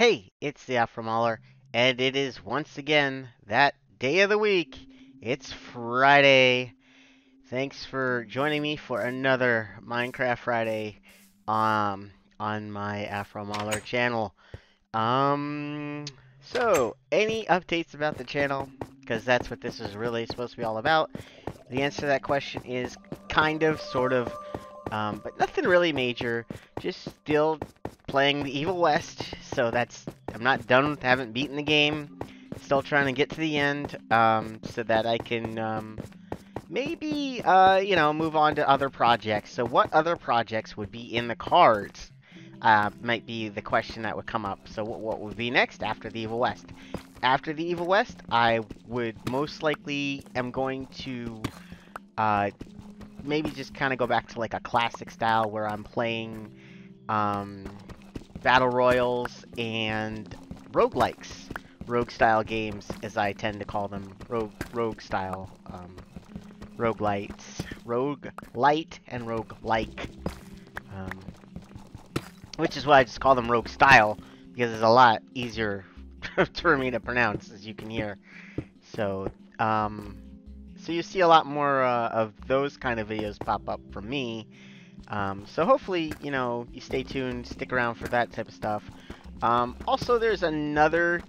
Hey, it's the Afromauler, and it is once again that day of the week. It's Friday. Thanks for joining me for another Minecraft Friday um on my Afromauler channel. Um so any updates about the channel? Because that's what this is really supposed to be all about. The answer to that question is kind of, sort of, but nothing really major. Just still playing the Evil West, so I'm not done, haven't beaten the game. Still trying to get to the end, so that I can, maybe, move on to other projects. So what other projects would be in the cards? Might be the question that would come up. So what would be next after the Evil West? After the Evil West, I would most likely am going to, uh, maybe just kind of go back to like a classic style where I'm playing battle royals and roguelikes, rogue style games as I tend to call them, rogue style, roguelites, rogue light and roguelike, um, which is why I just call them rogue style because it's a lot easier for me to pronounce, as you can hear. So so you see a lot more of those kind of videos pop up from me. So hopefully, you stay tuned, stick around for that type of stuff. Also, there's another,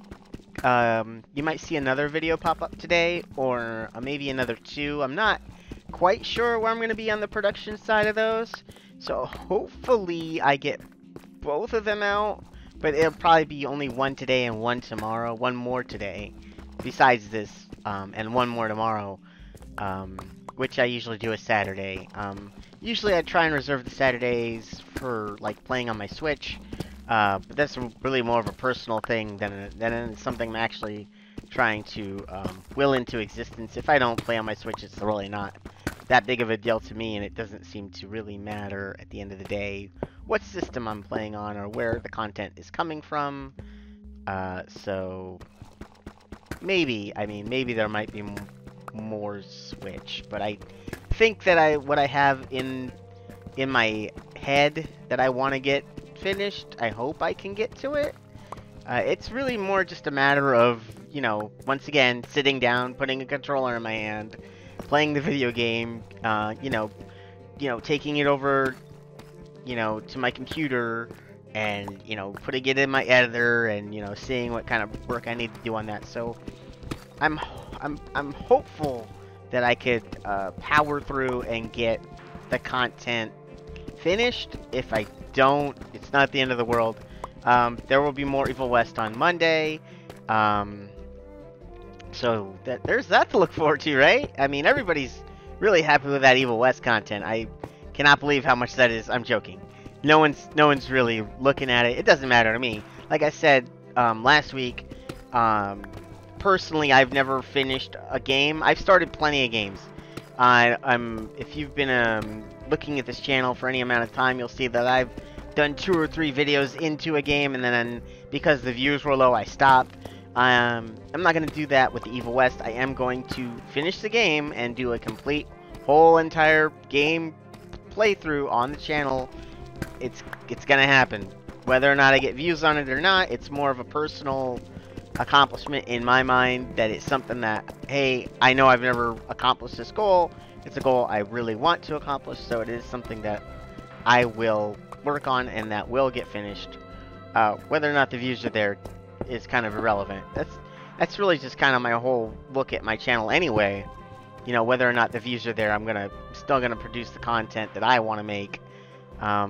you might see another video pop up today, or maybe another two. I'm not quite sure where I'm going to be on the production side of those. So hopefully I get both of them out, but it'll probably be only one today and one tomorrow, one more today, besides this, and one more tomorrow, which I usually do a Saturday. Usually I try and reserve the Saturdays for like playing on my Switch, but that's really more of a personal thing than something I'm actually trying to will into existence. If I don't play on my Switch, it's really not that big of a deal to me, and it doesn't seem to really matter at the end of the day what system I'm playing on or where the content is coming from. So maybe there might be more Switch, but I think that what I have in my head that I want to get finished, I hope I can get to it. It's really more just a matter of, once again, sitting down, putting a controller in my hand, playing the video game, taking it over, to my computer, and, putting it in my editor, and, seeing what kind of work I need to do on that. So I'm hopeful that I could power through and get the content finished. If I don't, it's not the end of the world. There will be more Evil West on Monday. So there's that to look forward to, right? I mean, everybody's really happy with that Evil West content. I cannot believe how much that is. I'm joking. No one's really looking at it. It doesn't matter to me. Like I said last week, personally, I've never finished a game. I've started plenty of games. If you've been looking at this channel for any amount of time, you'll see that I've done 2 or 3 videos into a game, and then because the views were low, I stopped. I'm not going to do that with the Evil West. I am going to finish the game and do a complete, whole entire game playthrough on the channel. It's going to happen. Whether or not I get views on it or not, it's more of a personal accomplishment in my mind, that it's something that, hey, I know I've never accomplished this goal. It's a goal I really want to accomplish, so it is something that I will work on and that will get finished. Whether or not the views are there is kind of irrelevant. That's really just kind of my whole look at my channel anyway. Whether or not the views are there, I'm still gonna produce the content that I want to make. I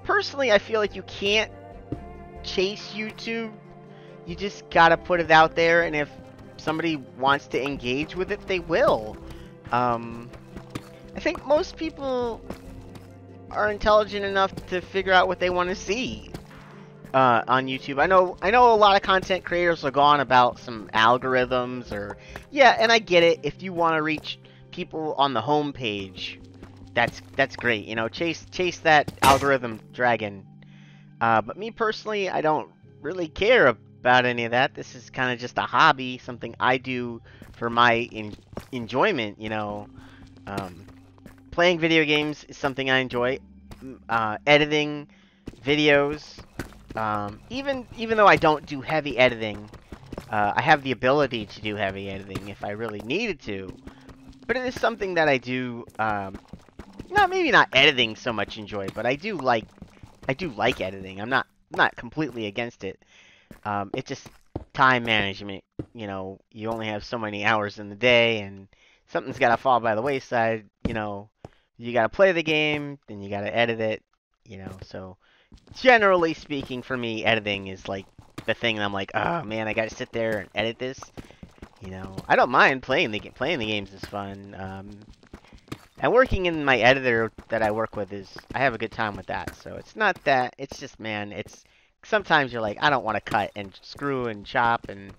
personally, I feel like you can't chase YouTube. You just gotta put it out there, and if somebody wants to engage with it, they will. I think most people are intelligent enough to figure out what they want to see on YouTube. I know a lot of content creators will go on about some algorithms, or yeah, and I get it. If you want to reach people on the home page, that's great. Chase that algorithm dragon. But me personally, I don't really care about any of that. This is kind of just a hobby, something I do for my enjoyment. Playing video games is something I enjoy. Editing videos Even though I don't do heavy editing, I have the ability to do heavy editing if I really needed to. But it is something that I do, maybe not editing so much enjoy, but I do like editing. I'm not completely against it. It's just time management. You know, you only have so many hours in the day, and something's got to fall by the wayside. You know, you got to play the game, then you got to edit it. You know, so generally speaking, for me, editing is like the thing that I'm like, oh man, I got to sit there and edit this. You know, I don't mind playing the games is fun. And working in my editor that I work with I have a good time with that. So it's not that, it's just, man, it's, sometimes you're like, I don't want to cut and screw and chop and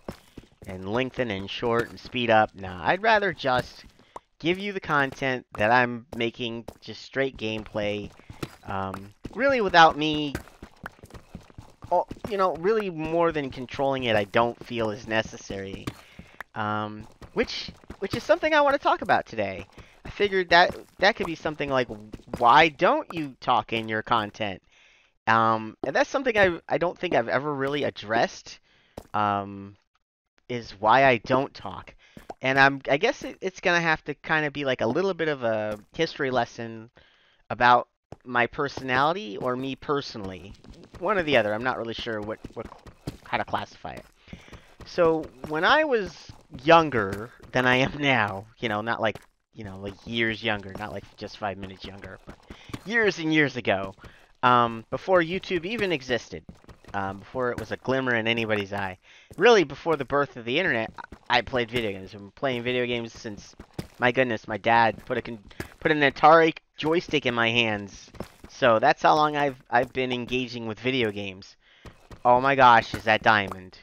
lengthen and short and speed up. Nah, I'd rather just give you the content that I'm making, just straight gameplay, really without me, you know, really more than controlling it, I don't feel is necessary. Which is something I want to talk about today. I figured that could be something like, why don't you talk in your content? And that's something I don't think I've ever really addressed, is why I don't talk. And I guess it's gonna have to kind of be like a little bit of a history lesson about my personality or me personally. One or the other. I'm not really sure how to classify it. So when I was younger than I am now, you know, not like, you know, like years younger, not like just 5 minutes younger, but years and years ago, before YouTube even existed, before it was a glimmer in anybody's eye, really before the birth of the internet, I played video games. I've been playing video games since, my goodness, my dad put an Atari joystick in my hands. So that's how long I've been engaging with video games. Oh my gosh, is that diamond?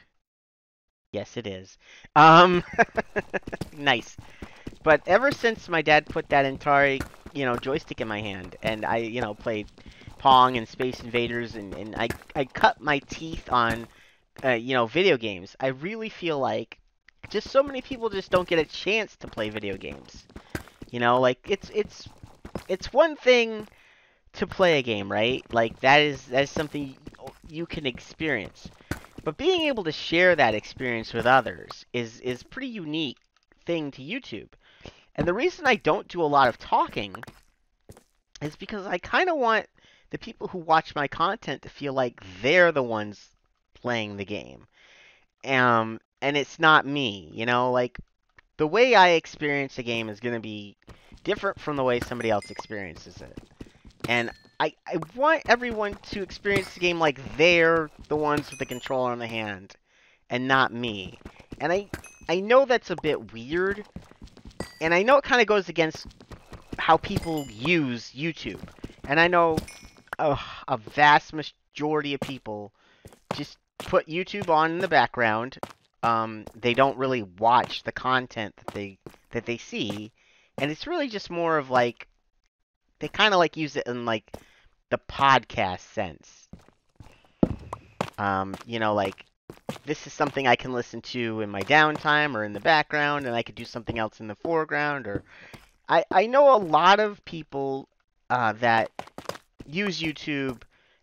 Yes, it is. Nice. But ever since my dad put that Atari, you know, joystick in my hand, and I, you know, played Pong and Space Invaders, and I cut my teeth on, you know, video games. I really feel like just so many people just don't get a chance to play video games. You know, like it's one thing to play a game, right? Like that is something you can experience. But being able to share that experience with others is pretty unique thing to YouTube. And the reason I don't do a lot of talking is because I kind of want the people who watch my content to feel like they're the ones playing the game. And it's not me, you know, like the way I experience a game is going to be different from the way somebody else experiences it. And I want everyone to experience the game like they're the ones with the controller in the hand and not me. And I know that's a bit weird, and I know it kind of goes against how people use YouTube. And I know a vast majority of people just put YouTube on in the background. They don't really watch the content that they see, and it's really just more of like they kind of like use it in like the podcast sense. You know, like this is something I can listen to in my downtime or in the background, and I could do something else in the foreground. Or I know a lot of people that use YouTube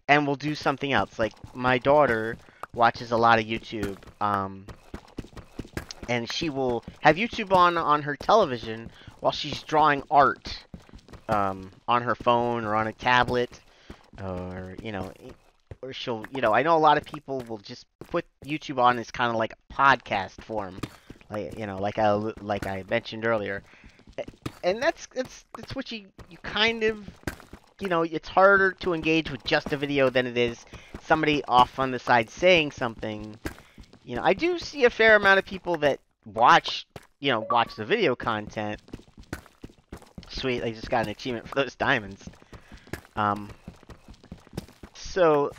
and will do something else. Like my daughter watches a lot of YouTube, and she will have YouTube on her television while she's drawing art on her phone or on a tablet, or you know, or she'll, you know, I know a lot of people will just put YouTube on as kind of like a podcast form, like, you know, like I mentioned earlier, and that's what you kind of, you know, it's harder to engage with just a video than it is somebody off on the side saying something. You know, I do see a fair amount of people that watch the video content. Sweet, I just got an achievement for those diamonds. So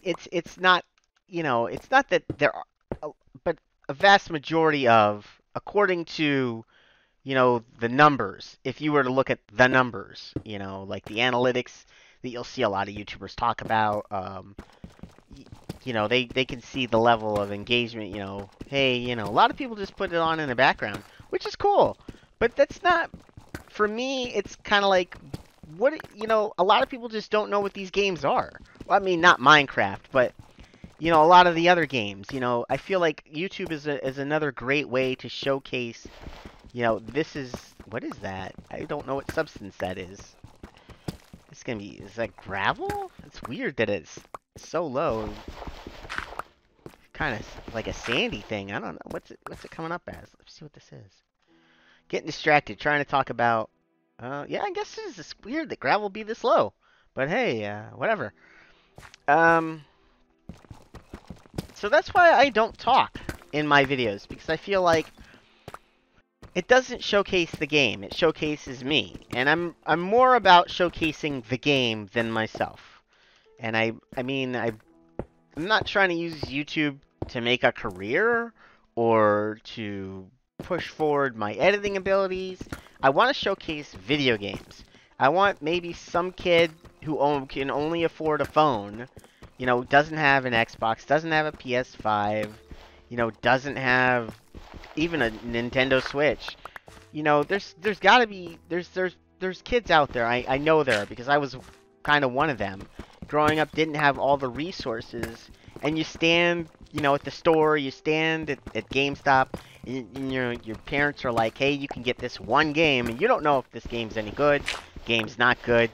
it's not, you know, it's not that there are, but a vast majority of, according to, you know, the numbers, if you were to look at the numbers, you know, like the analytics that you'll see a lot of YouTubers talk about, you know, they can see the level of engagement, you know, hey, you know, a lot of people just put it on in the background, which is cool, but that's not, for me, it's kind of like, what, you know, a lot of people just don't know what these games are. Well, I mean, not Minecraft, but, a lot of the other games. I feel like YouTube is another great way to showcase, this is, what is that? I don't know what substance that is. Is that gravel? It's weird that it's so low. Kind of like a sandy thing. I don't know. What's it coming up as? Let's see what this is. Getting distracted, trying to talk about, yeah, I guess it's weird that gravel be this low. But hey, whatever. So that's why I don't talk in my videos, because I feel like it doesn't showcase the game. It showcases me. And I'm more about showcasing the game than myself. And I'm not trying to use YouTube to make a career or to push forward my editing abilities. I want to showcase video games. I want maybe some kid who can only afford a phone, doesn't have an Xbox, doesn't have a PS5, doesn't have even a Nintendo Switch. There's gotta be, there's kids out there. I know there are, because I was kind of one of them. Growing up, didn't have all the resources, and you stand, at the store, you stand at GameStop, and your parents are like, hey, you can get this one game, and you don't know if this game's any good, game's not good.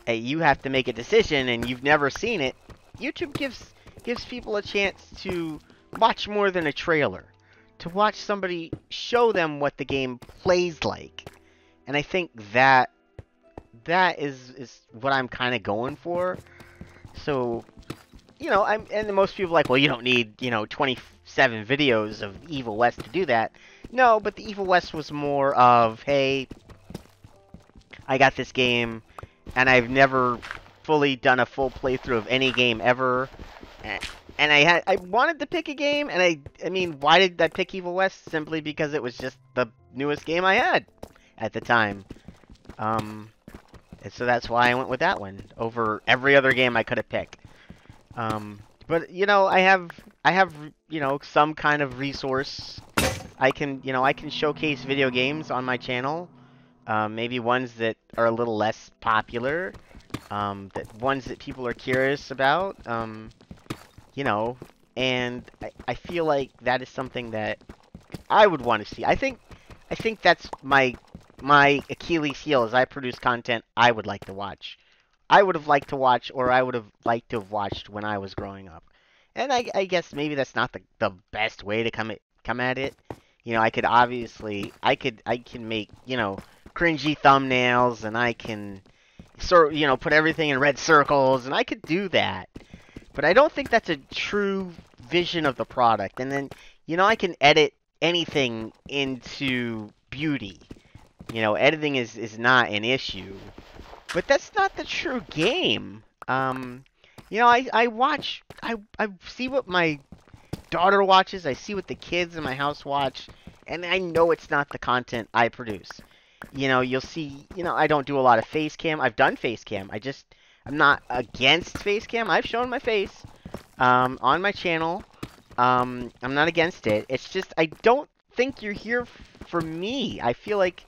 Hey, you have to make a decision, and you've never seen it. YouTube gives people a chance to watch more than a trailer, to watch somebody show them what the game plays like. And I think that is what I'm kind of going for. So, and most people are like, well, you don't need, 27 videos of Evil West to do that. No, but the Evil West was more of, hey, I got this game, and I've never fully done a full playthrough of any game ever. And I wanted to pick a game, and I mean, why did I pick Evil West? Simply because it was just the newest game I had at the time. And so that's why I went with that one over every other game I could have picked. But I have some kind of resource. I can showcase video games on my channel. Maybe ones that are a little less popular. Ones that people are curious about. And I feel like that is something that I would want to see. I think that's my Achilles heel, is I produce content I would like to watch. I would have liked to watch, or I would have liked to have watched when I was growing up. And I guess maybe that's not the best way to come at it. I could obviously, I can make, cringy thumbnails, and I can put everything in red circles, and I could do that. But I don't think that's a true vision of the product. And then, I can edit anything into beauty. Editing is not an issue. But that's not the true game. I watch, I see what my daughter watches, I see what the kids in my house watch, and I know it's not the content I produce. You'll see, I don't do a lot of face cam. I've done face cam. I'm not against face cam. I've shown my face on my channel. I'm not against it. It's just, I don't think you're here for me. I feel like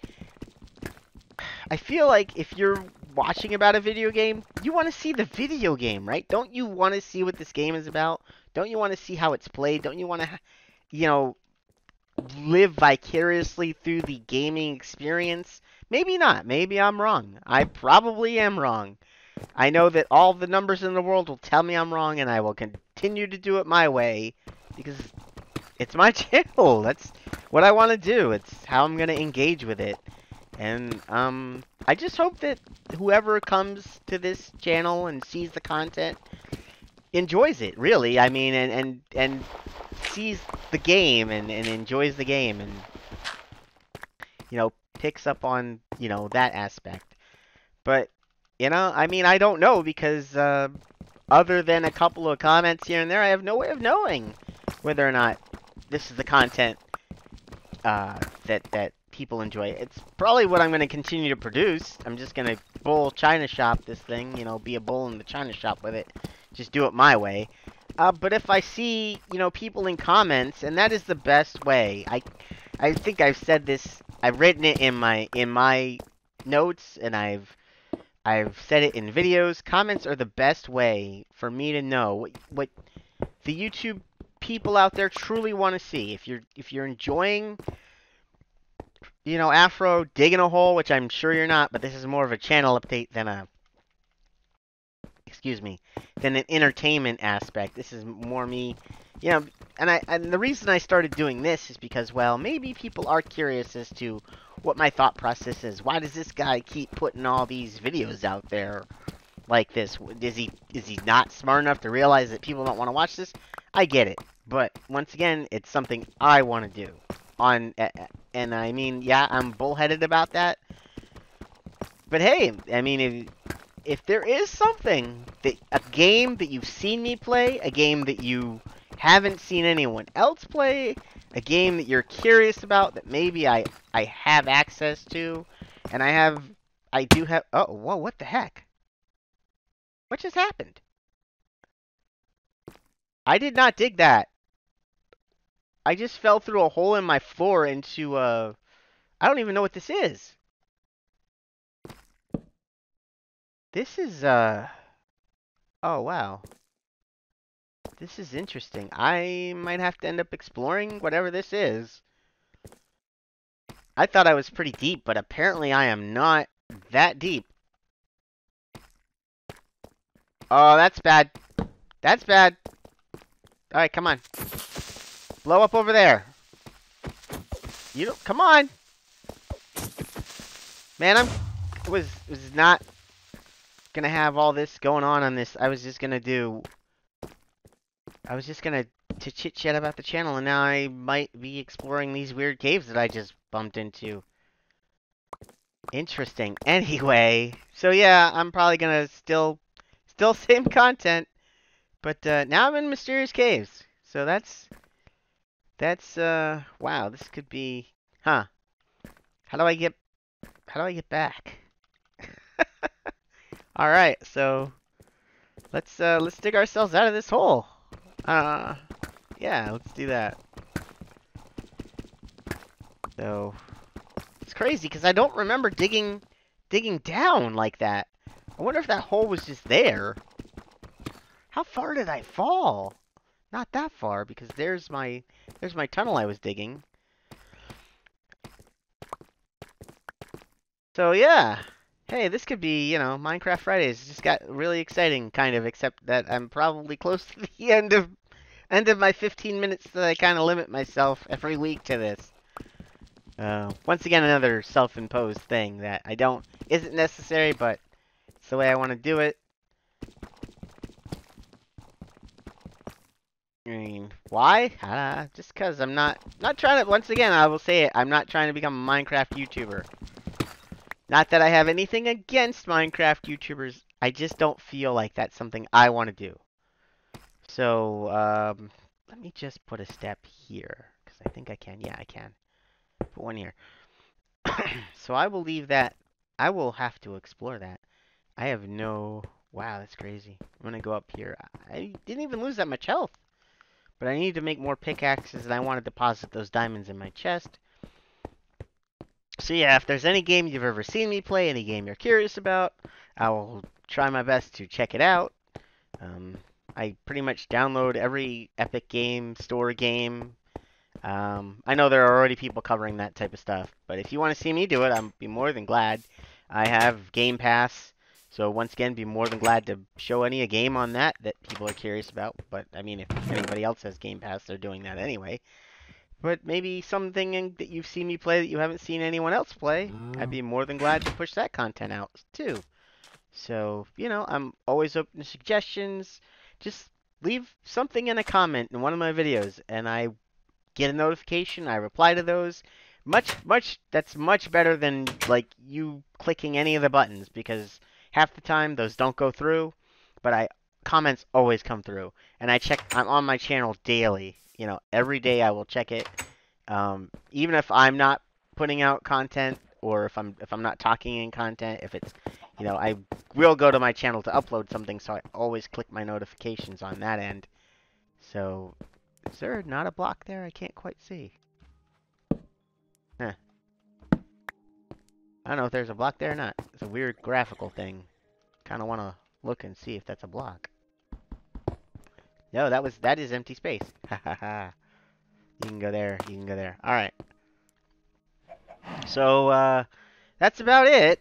if you're watching about a video game, you want to see the video game, right? Don't you want to see what this game is about? Don't you want to see how it's played? Don't you want to, live vicariously through the gaming experience? Maybe not. Maybe I'm wrong. I probably am wrong. I know that all the numbers in the world will tell me I'm wrong, and I will continue to do it my way, because it's my channel. That's what I want to do. It's how I'm going to engage with it. And I just hope that whoever comes to this channel and sees the content enjoys it, really. I mean, and sees the game and enjoys the game, and picks up on that aspect. But I mean, I don't know, because other than a couple of comments here and there, I have no way of knowing whether or not this is the content that people enjoy. It's probably what I'm going to continue to produce. I'm just going to bull China shop this thing, be a bull in the China shop with it. Just do it my way. But if I see, people in comments, and that is the best way. I think I've said this, I've written it in my notes, and I've I've said it in videos. Comments are the best way for me to know what the YouTube people out there truly want to see. If you're enjoying, you know, Afro digging a hole, which I'm sure you're not, but this is more of a channel update than a, excuse me, than an entertainment aspect. This is more me, you know, and the reason I started doing this is because, well, maybe people are curious as to what my thought process is. Why does this guy keep putting all these videos out there like this? Is he not smart enough to realize that people don't want to watch this? I get it, but once again, it's something I want to do. And I mean, yeah, I'm bullheaded about that. But hey, I mean, if there is something that a game that you've seen me play, a game that you haven't seen anyone else play, a game that you're curious about that maybe I have access to, and I do have. Oh, whoa! What the heck? What just happened? I did not dig that. I just fell through a hole in my floor into I don't even know what this is. This is oh wow. This is interesting. I might have to end up exploring whatever this is. I thought I was pretty deep, but apparently I am not that deep. Oh, that's bad. That's bad. Alright, come on. Blow up over there. You don't, come on. Man, was not gonna have all this going on this. I was just gonna to chit chat about the channel, and now I might be exploring these weird caves that I just bumped into. Interesting. Anyway, so yeah, I'm probably gonna still same content, but now I'm in Mysterious Caves. So that's wow, this could be, huh? How do I get back? All right, so let's dig ourselves out of this hole. Yeah, let's do that. So it's crazy because I don't remember digging down like that. I wonder if that hole was just there. How far did I fall? Not that far, because there's my tunnel I was digging. So yeah. Hey, this could be, you know, Minecraft Fridays. It just got really exciting, kind of, except that I'm probably close to the end of my 15 minutes that I kind of limit myself every week to this. Once again, another self-imposed thing that isn't necessary, but it's the way I want to do it. I mean, why? Just because I'm not trying to, once again, I will say it, I'm not trying to become a Minecraft YouTuber. Not that I have anything against Minecraft YouTubers, I just don't feel like that's something I want to do. So, let me just put a step here, because I think I can. Yeah, I can. Put one here. So I will leave that. I will have to explore that. I have no... Wow, that's crazy. I'm going to go up here. I didn't even lose that much health. But I need to make more pickaxes, and I want to deposit those diamonds in my chest. So yeah, if there's any game you've ever seen me play, any game you're curious about, I will try my best to check it out. I pretty much download every Epic Game Store game. I know there are already people covering that type of stuff, but if you want to see me do it, I'd be more than glad. I have Game Pass, so once again, be more than glad to show a game on that people are curious about. But, I mean, if anybody else has Game Pass, they're doing that anyway. But maybe something that you've seen me play that you haven't seen anyone else play, I'd be more than glad to push that content out, too. So, you know, I'm always open to suggestions. Just leave something in a comment in one of my videos, and I get a notification, I reply to those. That's much better than, like, you clicking any of the buttons, because half the time those don't go through, but comments always come through. And I'm on my channel daily. You know, every day I will check it. Even if I'm not putting out content, or if I'm not talking in content, if it's, you know, I will go to my channel to upload something, so I always click my notifications on that end. So, is there not a block there? I can't quite see. Huh. I don't know if there's a block there or not. It's a weird graphical thing. kind of want to look and see if that's a block. No, that is empty space. Ha ha ha. You can go there. You can go there. All right. So that's about it.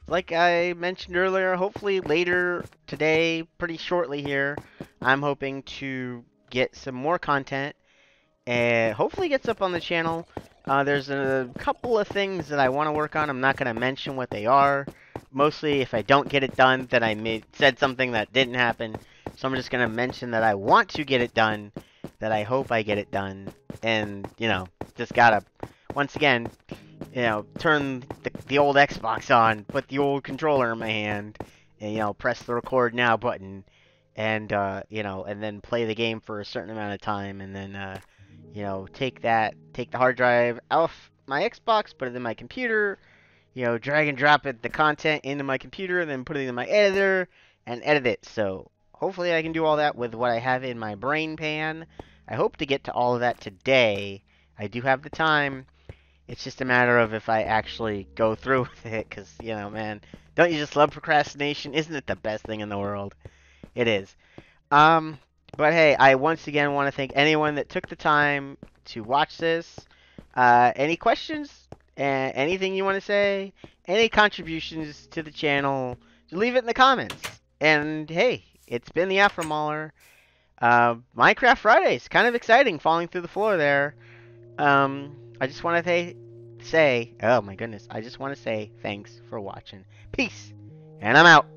Like I mentioned earlier, hopefully later today, pretty shortly here, I'm hoping to get some more content and hopefully gets up on the channel. There's a couple of things that I want to work on. I'm not going to mention what they are. Mostly, if I don't get it done, then I said something that didn't happen. So I'm just going to mention that I want to get it done, that I hope I get it done, and, you know, just gotta, once again, you know, turn the old Xbox on, put the old controller in my hand, and, you know, press the record now button, and, you know, and then play the game for a certain amount of time, and then, you know, take the hard drive off my Xbox, put it in my computer, you know, drag and drop the content into my computer, and then put it in my editor, and edit it. So, hopefully I can do all that with what I have in my brain pan. I hope to get to all of that today. I do have the time. It's just a matter of if I actually go through with it, because, you know, man, don't you just love procrastination? Isn't it the best thing in the world? It is. But hey, I once again want to thank anyone that took the time to watch this. Any questions? Anything you want to say? Any contributions to the channel? Leave it in the comments. And hey, it's been the Afromauler. Minecraft Fridays, kind of exciting, falling through the floor there. I just want to say, oh my goodness, I just want to say thanks for watching. Peace, and I'm out.